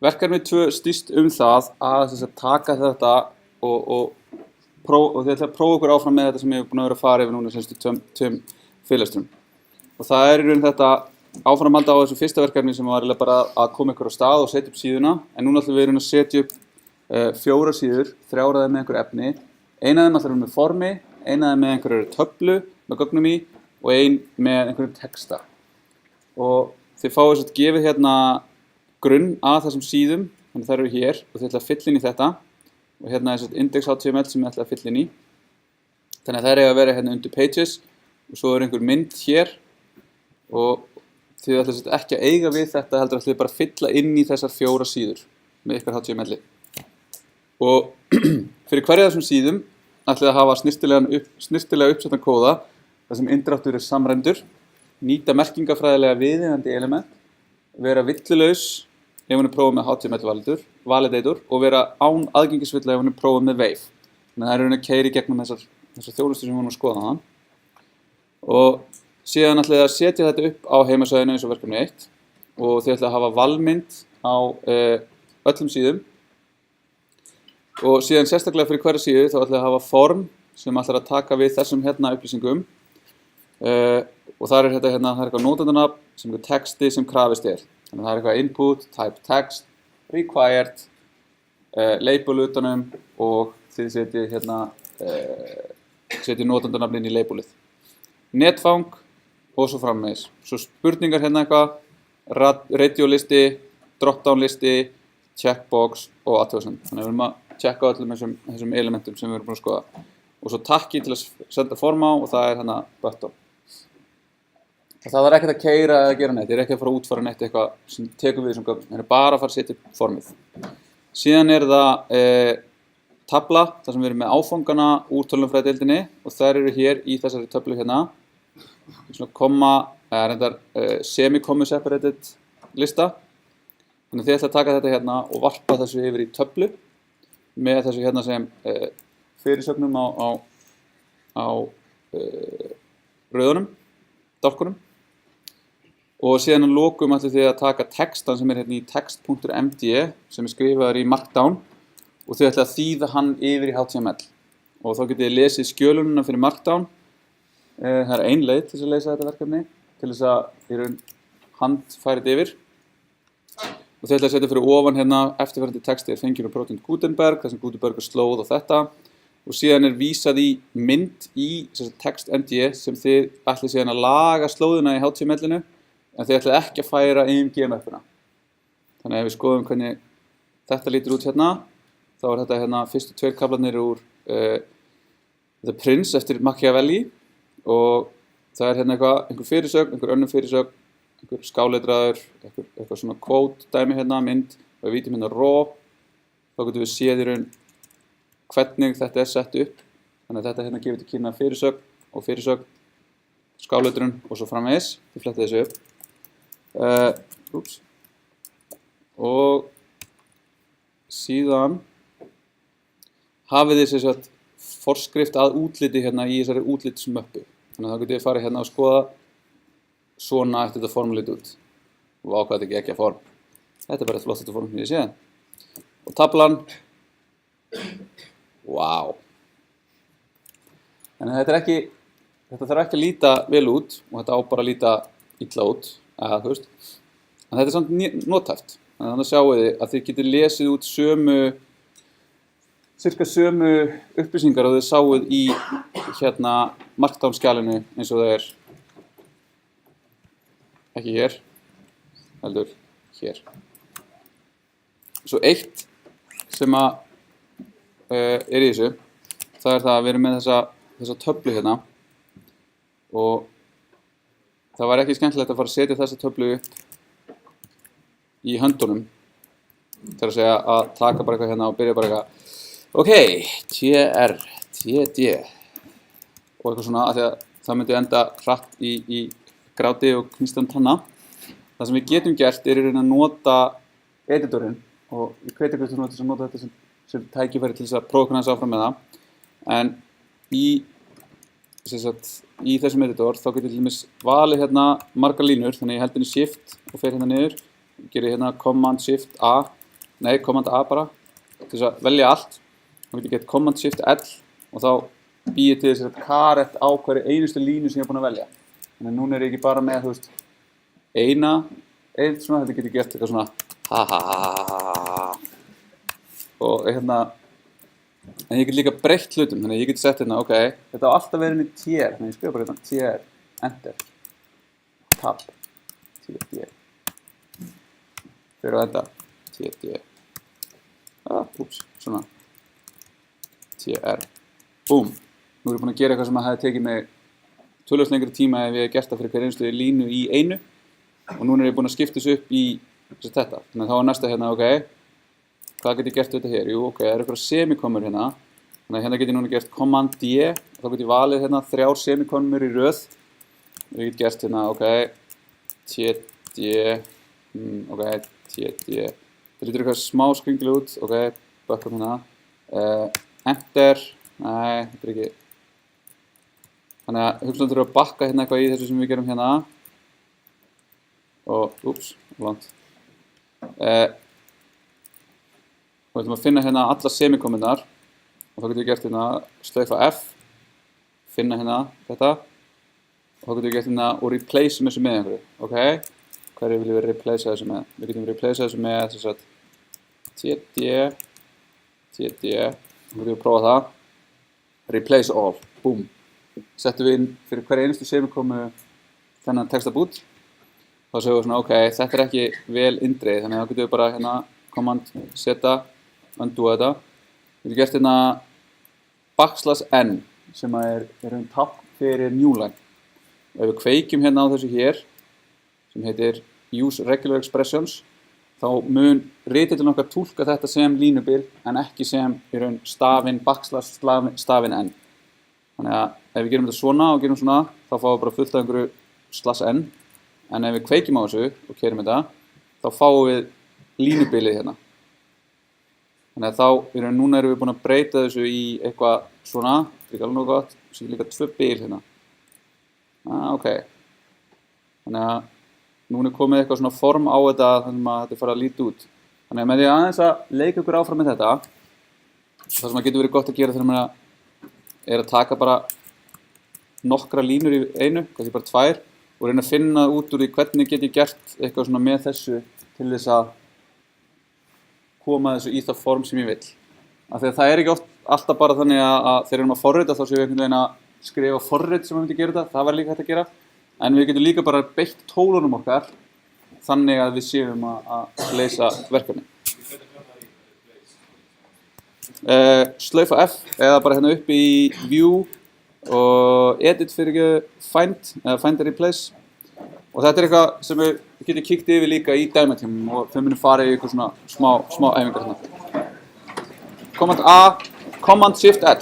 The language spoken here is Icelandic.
verkefni 2 snýst það að taka þetta og þið ætla að prófa okkur áfram með þetta sem ég hef búin að vera að fara yfir núna semstu tveim fyrirlestrum. Og það í raun þetta áframhalda á þessu fyrsta verkefni sem var bara að koma ykkur á stað og setja upp síðuna, en núna ætlum við að setja upp 4 síður, 3 af þeim með einhver efni. Eina af þeim ætlum við með formi, eina af þeim með einhverju töflu með gögnum í og ein með einhverjum texta. Og þið fáið svo að gefið hérna grunn að þessum síðum, þannig þær eru hér og þið ætla að fylla inn í þetta og hérna er index.html sem þið ætla að fylla inn í. Þannig að þær eiga að vera hérna undir pages og svo er einhver mynd hér og þið ætla ekki að eiga við þetta, heldur ætla þið bara að fylla inn í þessar 4 síður með ykkar HTML-i. Og fyrir hverja þessum síðum ætla þið að hafa snyrtilega uppsettan kóða þar sem inndráttur er samræmdur, nýta merkingafræðilega viðeigandi element, vera villulaus ef hún er prófað með HTML validator og vera án aðgengisvilla ef hún er prófað með Wave. Þannig að það er raun að keyra í gegnum þessar þjónustur sem við vorum að skoða þaðan. Og síðan ætla þið að setja þetta upp á heimasvæðinu eins og verkefni 1 og þið ætla að hafa valmynd á öllum síðum. Og síðan sérstaklega fyrir hverja síðu þá ætla þið að hafa form sem ætlar að taka við þessum hérna upplýsingum. Og það er eitthvað notendanafn sem er texti sem krafist er. Þannig að það er eitthvað input, type text, required, label utanum og þið setjið notendanafn inn í labelið. Netfang og svo framvegis. Svo spurningar hérna eitthvað, radiolisti, dropdown listi, checkbox og athugasemd. Þannig að við erum að checka öllum þessum elementum sem við erum búin að skoða. Og svo takki til að senda form á og það er hérna button. Það er ekkert að keyra eða gera neitt, ég er ekki að fara að útfæra neitt eitthvað sem tekur við þessum gögnum, það er bara að fara að setja upp formið. Síðan er það tabla, þar sem við erum með áfangana úr tölvunarfræðideildinni og þær eru hér í þessari töflu hérna. Svona komma, reyndar semi-comma separated lista. Þannig að þið ætla að taka þetta hérna og varpa þessu yfir í töflu með þessu hérna sem fyrirsögnum á rauðunum, dálkunum. Og síðan að lokum ætlum þið að taka textan sem er hérna í text.md sem er skrifaður í Markdown og þið ætla að þýða hann yfir í HTML. Og þá getið þið lesið skjölununa fyrir Markdown. Það er ein leið til þess að leysa þetta verkefni, til þess að handfæra þetta yfir. Og þið ætla að setja fyrir ofan hérna eftirfarandi texti er fengið úr Prótín Gutenberg, þar sem Gutenberg er slóð og þetta. Og síðan er vísað í mynd í text.md sem þið ætla síðan að laga slóðuna í HTML-inu en þið ætla ekki að færa IMG-möppuna. Þannig að ef við skoðum hvernig þetta lítur út hérna, þá er þetta hérna fyrstu 2 kaflarnir úr The Prince eftir Machiavelli og það er hérna einhver fyrirsögn, einhver önnur fyrirsögn, einhver skáleitraður, eitthvað svona quote dæmi hérna, mynd og við vítum hérna raw, þá getum við séð í raun hvernig þetta er sett upp. Þannig að þetta hérna gefur til kynna fyrirsögn, skáleitrun og svo framvegis. Þið flettið þessu upp. Og síðan hafið þið forskrift að útliti hérna í þessari útlitsmöppu. Þannig að þá getum við farið hérna og skoða svona eftir þetta form lítið út. Og ákvæða þetta ekki form. Þetta er bara eitt flott þetta form sem ég sé. Og tablan. Vá. Þannig að þetta þarf ekki að líta vel út og þetta á bara að líta illa út, þú veist. En þetta er samt nothæft. Þannig að sjáu þið að þið getið lesið út cirka sömu upplýsingar og þið sáuð í hérna Markdown skjalinu eins og það er ekki hér, heldur hér. Svo eitt sem er í þessu, það er það að við erum með þessa töflu hérna og það var ekki skemmtilegt að fara að setja þessa töflu upp í höndunum til að segja að taka bara eitthvað hérna og byrja bara eitthvað ok, TR, TD og eitthvað svona af því að það myndi enda hratt í gráti og knýstan tanna. Það sem við getum gert er í raun að nota editorinn og ég hveti ykkur til að nota þetta sem tækifæri til þess að prófa hvernig áfram með það. En í þessum editor þá getur ég til dæmis valið hérna margar línur, þannig ég held henni shift og fer hérna niður, gerir hérna command shift A nei, Command A bara, til þess að velja allt. Þá get ég gett Command Shift L og þá bý ég til þess að karet á hverju einustu línu sem ég er búinn að velja. Þannig að núna er ég ekki bara með, þú veist, einn svona, þetta get ég gert eitthvað svona ha ha ha ha ha ha og hérna, en ég get líka breytt hlutum, þannig að ég get sett hérna, ok, þetta á alltaf verið inn í TR, þannig að ég skrifa bara hérna TR, Enter, Tab, TD, fyrir á enda, TD, svona, TR, búm, nú er ég búinn að gera eitthvað sem að hefði tekið mig töluvert lengri tíma ef ég hef gert það fyrir hver einustu línu í einu og núna er ég búinn að skipta þessu upp í þetta, þannig að þá er næsta hérna, ok, hvað get ég gert þetta hér? Jú, ok, það eru eitthvað semikomur hérna, þannig að hérna get ég núna gert Command D og þá get ég valið hérna 3 semikomur í röð og ég get gert hérna, ok, TD, ok, TD, það lítur eitthvað smá skringilega út, ok, bökkum hérna, Enter, nei, þetta er ekki, þannig að hugsanlega þurfum að bakka hérna eitthvað í þessu sem við gerum hérna og, langt, og við ætlum að finna hérna alla semikominnar og þá getum við gert hérna slaufa F, finna hérna þetta og þá getum við gert hérna og replace þessu með einhverju, ok, hverju viljum við replace þessu með? Við getum replace þessu með þess að TD, þá getum við prófa það, replace all, boom, settum við inn fyrir hverja einustu semikomu þennan textabút, þá séum við svona, ok, þetta er ekki vel indreið, þannig að þá getum við bara hérna command seta, undo þetta, við getum gert hérna \n sem er tákn fyrir new line, og ef við kveikjum hérna á þessu hér, sem heitir use regular expressions, þá mun ritillinn okkar túlka þetta sem línubil en ekki sem í raun stafinn stafinn n. Þannig að ef við gerum þetta svona og gerum svona, þá fáum við bara fullt af einhverju /n, en ef við kveikjum á þessu og keyrum þetta, þá fáum við línubilið hérna. Þannig að þá, í raun núna erum við búin að breyta þessu í eitthvað svona, þetta er ekki alveg nógu gott, svo líka 2 bil hérna. Ok. Þannig að núna er komið eitthvað svona form á þetta þannig að þetta fara að líta út. Þannig að með því aðeins að leika ykkur áfram með þetta, það sem að getur verið gott að gera þegar maður er að taka bara nokkra línur í einu, kannski bara 2, og reyna að finna út úr því hvernig get ég gert eitthvað svona með þessu til þess að koma þessu í það form sem ég vil. Af því að það er ekki alltaf bara þannig að þegar við erum að forrita þá séum við einhvern veginn að skrifa forrit sem við myndum að gera þetta, það var líka hægt að gera. En við getum líka bara beitt tólunum okkar þannig að við séum að leysa verkefni. Slaufa F eða bara hérna upp í View og Edit fyrir ekki Find eða Find and Replace. Og þetta er eitthvað sem við getum kíkt yfir líka í dæmatímum og þau munum fara í eitthvað svona smá æfingar hérna. Command A, Command Shift L.